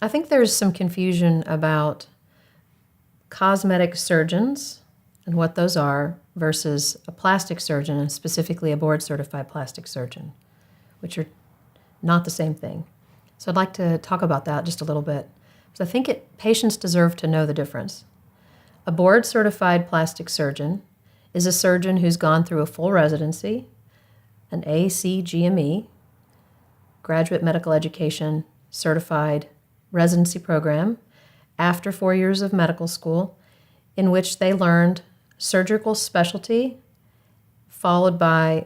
I think there's some confusion about cosmetic surgeons and what those are versus a plastic surgeon, and specifically a board-certified plastic surgeon, which are not the same thing. So I'd like to talk about that just a little bit, because I think patients deserve to know the difference. A board-certified plastic surgeon is a surgeon who's gone through a full residency, an ACGME, graduate medical education certified residency program, after 4 years of medical school, in which they learned surgical specialty, followed by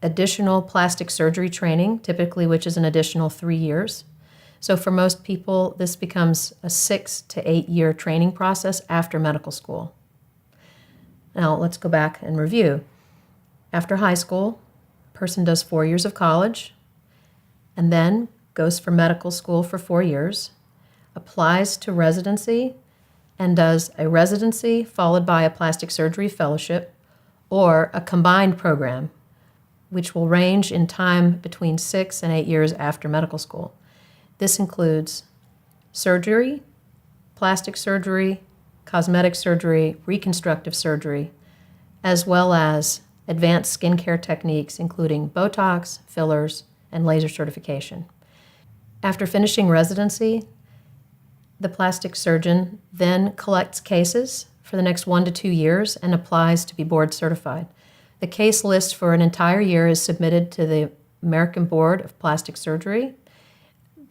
additional plastic surgery training, typically which is an additional 3 years. So for most people, this becomes a 6 to 8 year training process after medical school. Now let's go back and review. After high school, a person does 4 years of college and then goes for medical school for 4 years, applies to residency, and does a residency followed by a plastic surgery fellowship or a combined program, which will range in time between 6 and 8 years after medical school. This includes surgery, plastic surgery, cosmetic surgery, reconstructive surgery, as well as advanced skincare techniques, including Botox, fillers, and laser certification. After finishing residency, the plastic surgeon then collects cases for the next 1 to 2 years and applies to be board certified. The case list for an entire year is submitted to the American Board of Plastic Surgery.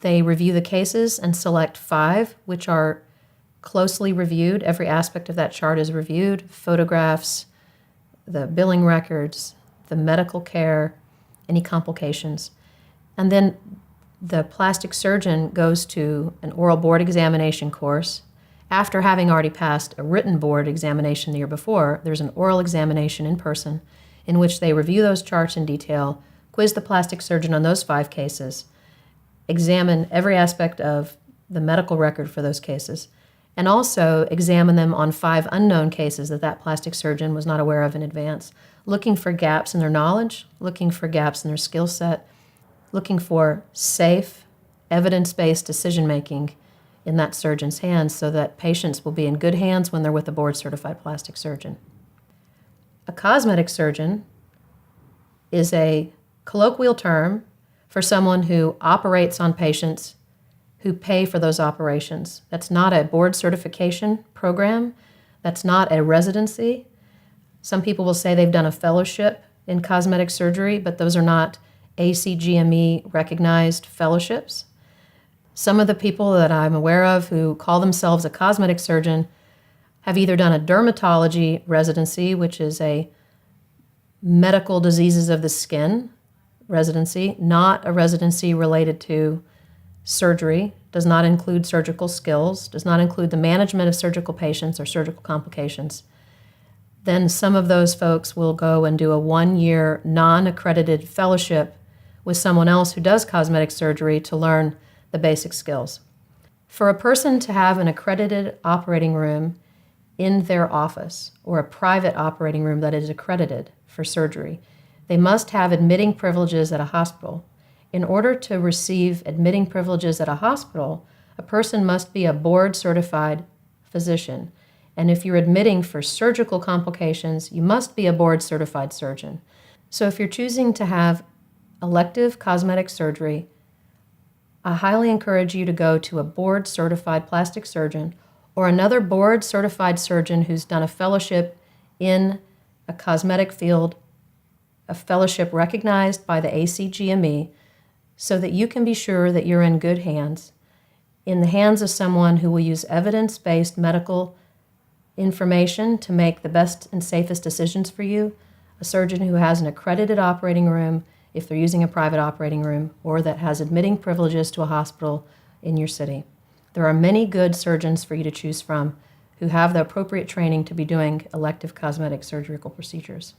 They review the cases and select 5, which are closely reviewed. Every aspect of that chart is reviewed: photographs, the billing records, the medical care, any complications. And then the plastic surgeon goes to an oral board examination course. After having already passed a written board examination the year before, there's an oral examination in person in which they review those charts in detail, quiz the plastic surgeon on those 5 cases, examine every aspect of the medical record for those cases, and also examine them on 5 unknown cases that plastic surgeon was not aware of in advance, looking for gaps in their knowledge, looking for gaps in their skill set, looking for safe, evidence-based decision-making in that surgeon's hands so that patients will be in good hands when they're with a board-certified plastic surgeon. A cosmetic surgeon is a colloquial term for someone who operates on patients who pay for those operations. That's not a board certification program. That's not a residency. Some people will say they've done a fellowship in cosmetic surgery, but those are not ACGME recognized fellowships. Some of the people that I'm aware of who call themselves a cosmetic surgeon have either done a dermatology residency, which is a medical diseases of the skin residency, not a residency related to surgery, does not include surgical skills, does not include the management of surgical patients or surgical complications. Then some of those folks will go and do a 1-year non-accredited fellowship with someone else who does cosmetic surgery to learn the basic skills. For a person to have an accredited operating room in their office or a private operating room that is accredited for surgery, they must have admitting privileges at a hospital. In order to receive admitting privileges at a hospital, a person must be a board-certified physician. And if you're admitting for surgical complications, you must be a board-certified surgeon. So if you're choosing to have elective cosmetic surgery, I highly encourage you to go to a board-certified plastic surgeon or another board-certified surgeon who's done a fellowship in a cosmetic field, a fellowship recognized by the ACGME, so that you can be sure that you're in good hands, in the hands of someone who will use evidence-based medical information to make the best and safest decisions for you, a surgeon who has an accredited operating room if they're using a private operating room, or that has admitting privileges to a hospital in your city. There are many good surgeons for you to choose from who have the appropriate training to be doing elective cosmetic surgical procedures.